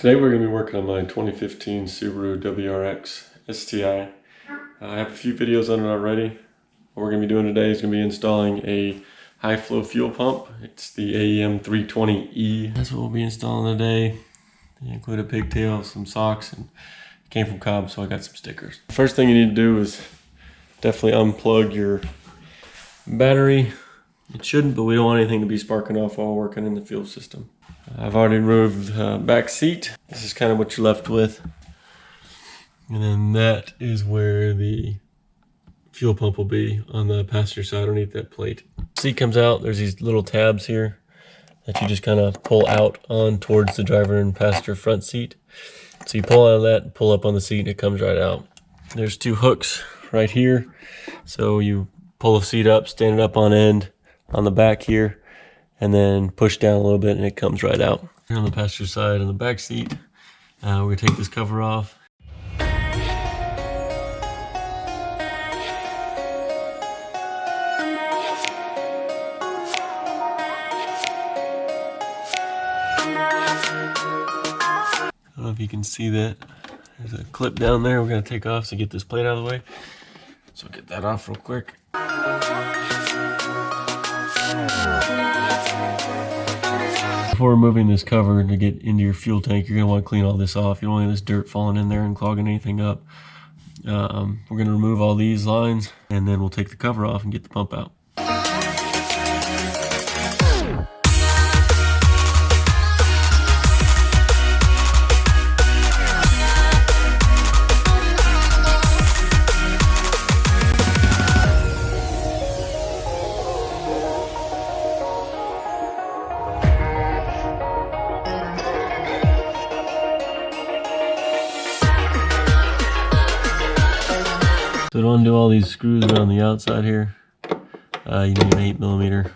Today we're going to be working on my 2015 Subaru WRX STI. I have a few videos on it already. What we're going to be doing today is going to be installing a high flow fuel pump. It's the AEM 320E. That's what we'll be installing today. They include a pigtail, some socks, and it came from Cobb, so I got some stickers. First thing you need to do is definitely unplug your battery. It shouldn't, but we don't want anything to be sparking off while working in the fuel system. I've already removed the back seat. This is kind of what you're left with. And then that is where the fuel pump will be on the passenger side underneath that plate. Seat comes out, there's these little tabs here that you just kind of pull out on towards the driver and passenger front seat. So you pull out of that, pull up on the seat, and it comes right out. There's two hooks right here. So you pull the seat up, stand it up on end on the back here, and then push down a little bit and it comes right out. Here on the passenger side on the back seat, we're gonna take this cover off. I don't know if you can see that. There's a clip down there we're gonna take off to get this plate out of the way. So get that off real quick. Before removing this cover to get into your fuel tank, you're going to want to clean all this off. You don't want any of this dirt falling in there and clogging anything up. We're going to remove all these lines, and then we'll take the cover off and get the pump out. So to undo all these screws around the outside here, you need an 8mm.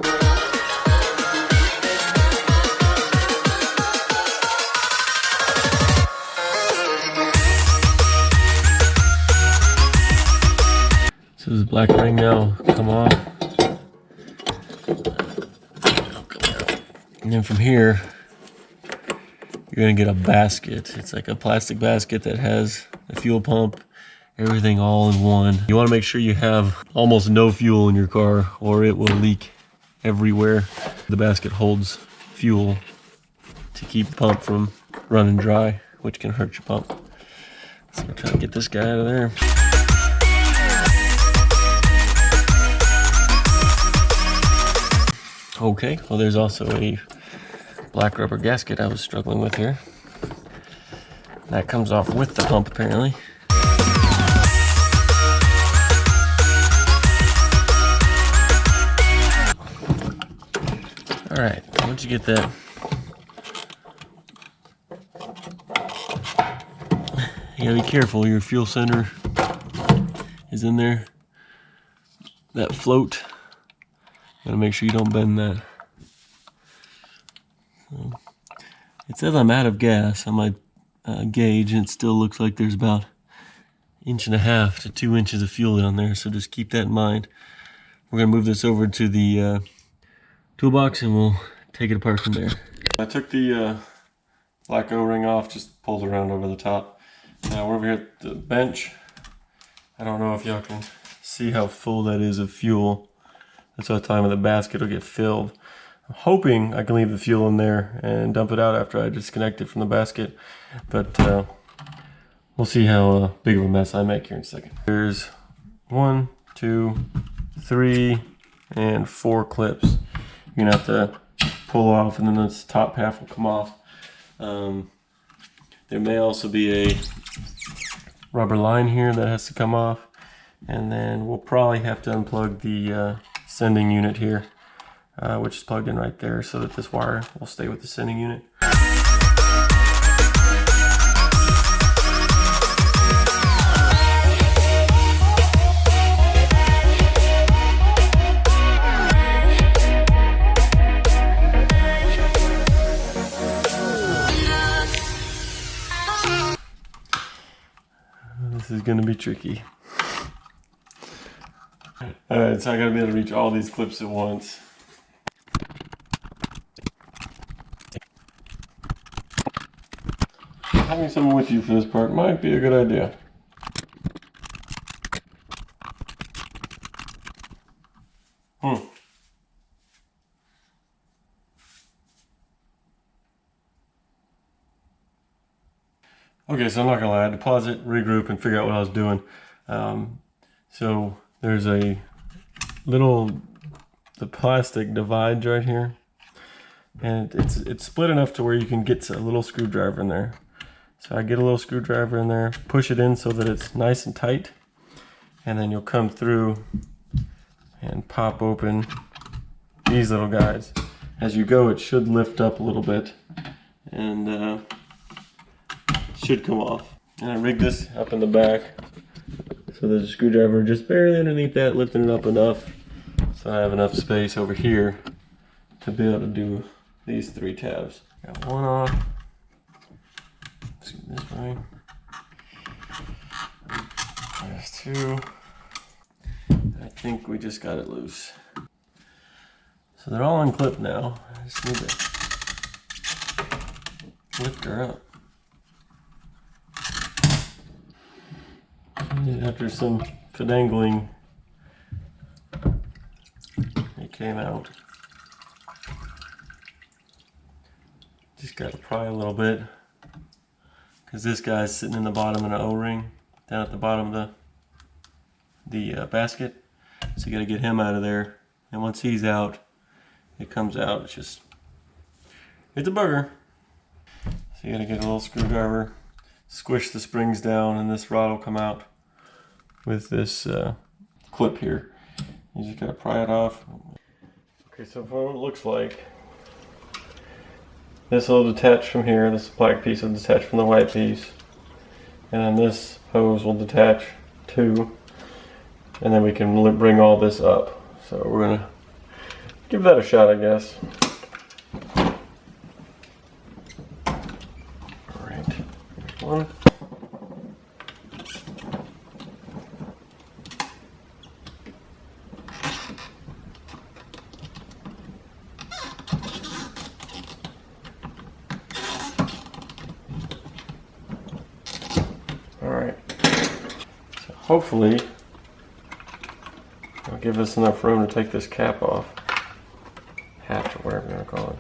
So this black ring now come off. And then from here, you're gonna get a basket. It's like a plastic basket that has the fuel pump, everything all in one. You want to make sure you have almost no fuel in your car or it will leak everywhere. The basket holds fuel to keep the pump from running dry, which can hurt your pump. So I'm trying to get this guy out of there. Okay, well there's also a black rubber gasket I was struggling with here. That comes off with the pump apparently. All right, once you get that, you gotta be careful. Your fuel center is in there. That float, gotta make sure you don't bend that. So, it says I'm out of gas on my gauge, and it still looks like there's about 1.5 to 2 inches of fuel down there, so just keep that in mind. We're gonna move this over to the toolbox and we'll take it apart from there. I took the black O-ring off, just pulled it around over the top. Now we're over here at the bench. I don't know if y'all can see how full that is of fuel. That's what time of the basket will get filled. I'm hoping I can leave the fuel in there and dump it out after I disconnect it from the basket, but we'll see how big of a mess I make here in a second. There's 1, 2, 3, and 4 clips. You're gonna have to pull off, and then this top half will come off. There may also be a rubber line here that has to come off, and then we'll probably have to unplug the sending unit here, which is plugged in right there, so that this wire will stay with the sending unit. This is going to be tricky. Alright, so I gotta be able to reach all these clips at once. having someone with you for this part might be a good idea. Okay, so I'm not gonna lie, I had to pause it, regroup, and figure out what I was doing. So there's a the plastic divides right here, and it's split enough to where you can get a little screwdriver in there. So I get a little screwdriver in there, push it in so that it's nice and tight, and then you'll come through and pop open these little guys. As you go, it should lift up a little bit, and should come off. And I rigged this up in the back, so there's a screwdriver just barely underneath that, lifting it up enough so I have enough space over here to be able to do these 3 tabs. Got one off. Let's get this right. There's 2. I think we just got it loose. So they're all unclipped now. I just need to lift her up. After some finagling, it came out. Just got to pry a little bit, because this guy's sitting in the bottom of an O-ring, down at the bottom of the basket. So you got to get him out of there. And once he's out, it comes out. It's a bugger. So you got to get a little screwdriver, squish the springs down, and this rod will come out with this clip here. You just gotta pry it off. Okay, so what it looks like, this will detach from here. This black piece will detach from the white piece, and then this hose will detach too, and then we can bring all this up. So we're gonna give that a shot, I guess. All right, here's one. Alright, so hopefully it'll give us enough room to take this cap off. Hatch, or whatever you want to call it.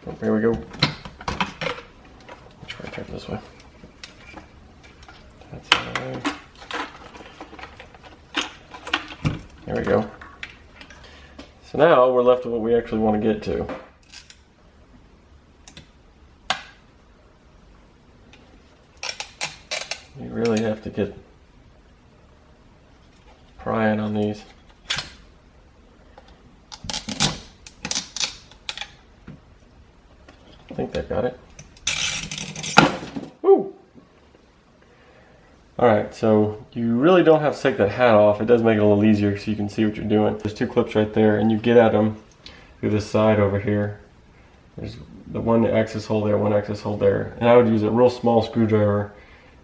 Oh, here we go. Let's try to take it this way. That's alright. There we go. So now we're left with what we actually want to get to. You really have to get prying on these. I think that got it. Woo! Alright, so you really don't have to take that hat off. It does make it a little easier so you can see what you're doing. There's 2 clips right there, and you get at them through this side over here. There's the one axis hole there, one axis hole there. And I would use a real small screwdriver,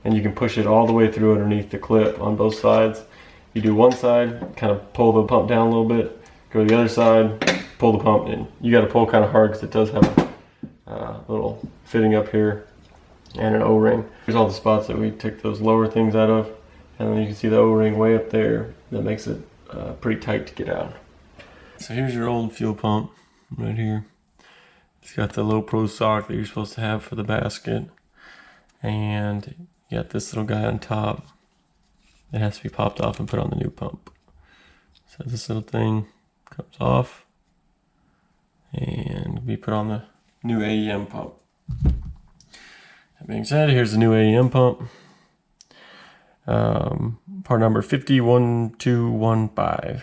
and you can push it all the way through underneath the clip on both sides. You do one side, kind of pull the pump down a little bit, go to the other side, pull the pump in. You got to pull kind of hard because it does have a little fitting up here and an O-ring. Here's all the spots that we took those lower things out of, and then you can see the O-ring way up there. That makes it pretty tight to get out. So here's your old fuel pump right here. It's got the low pro sock that you're supposed to have for the basket, and you got this little guy on top. It has to be popped off and put on the new pump. So this little thing comes off and be put on the new AEM pump. That being said, here's the new AEM pump. Part number 51215.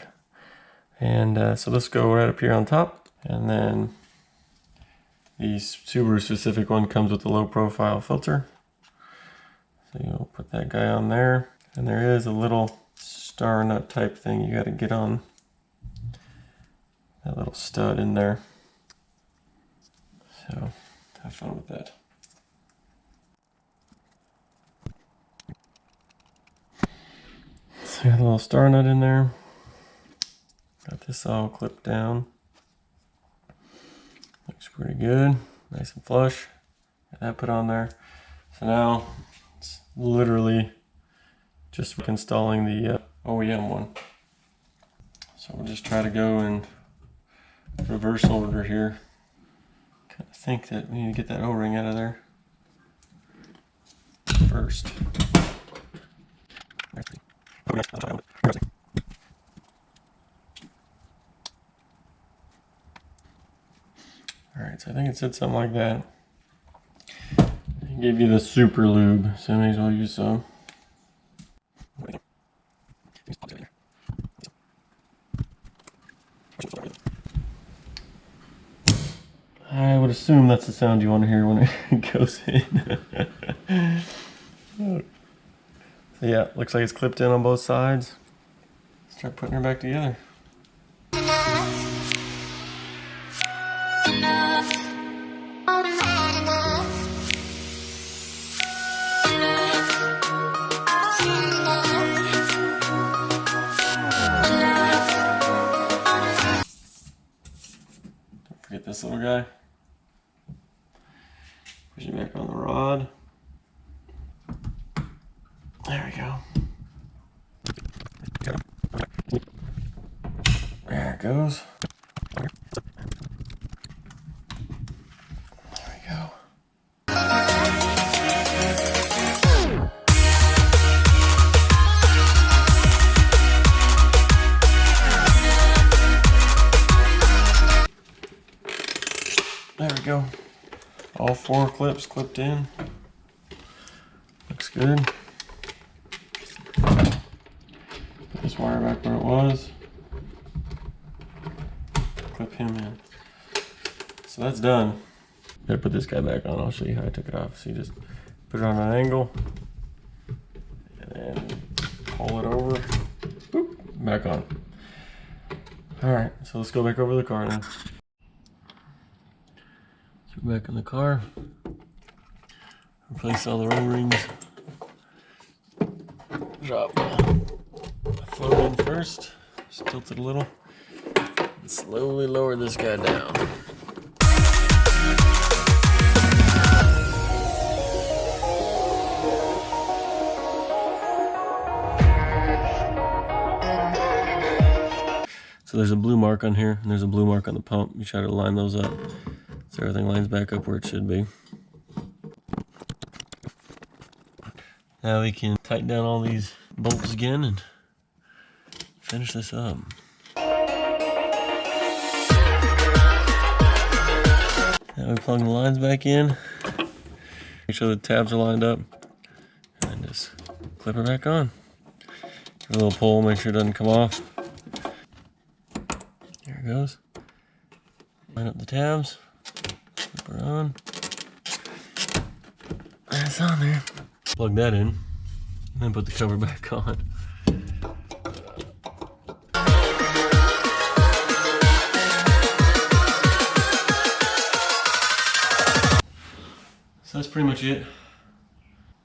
And so let's go right up here on top. And then the Subaru specific one comes with a low profile filter. So you'll put that guy on there. And there is a little star nut type thing you got to get on. That little stud in there. So have fun with that. So I got a little star nut in there. Got this all clipped down. Looks pretty good, nice and flush. Got that put on there. So now it's literally just installing the OEM one. So we'll just try to go in reverse order here. Kind of think that we need to get that O-ring out of there first. Alright, so I think it said something like that. It gave you the super lube, so I may as well use some. I would assume that's the sound you want to hear when it goes in. So yeah, looks like it's clipped in on both sides. Start putting her back together. Don't forget this little guy. Push it back on the rod. There we go. There it goes. There we go. There we go. All 4 clips clipped in. Looks good. Put this wire back where it was. Clip him in. So that's done. Gotta put this guy back on. I'll show you how I took it off. So you just put it on an angle and then pull it over. Boop, back on. Alright, so let's go back over the car now. So we're back in the car. Replace all the O-rings. Drop the float in first. Just tilt it a little. And slowly lower this guy down. So there's a blue mark on here, and there's a blue mark on the pump. You try to line those up so everything lines back up where it should be. Now we can tighten down all these bolts again and finish this up. Now we plug the lines back in, make sure the tabs are lined up, and just clip her back on. Give it a little pull, make sure it doesn't come off. There it goes. Line up the tabs, clip her on. That's on there. Plug that in, and then put the cover back on. So that's pretty much it.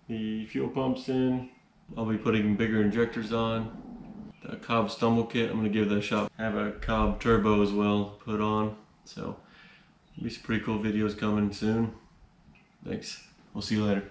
The fuel pump's in. I'll be putting bigger injectors on. The Cobb stumble kit, I'm going to give that a shot. I have a Cobb turbo as well put on. So there'll be some pretty cool videos coming soon. Thanks. We'll see you later.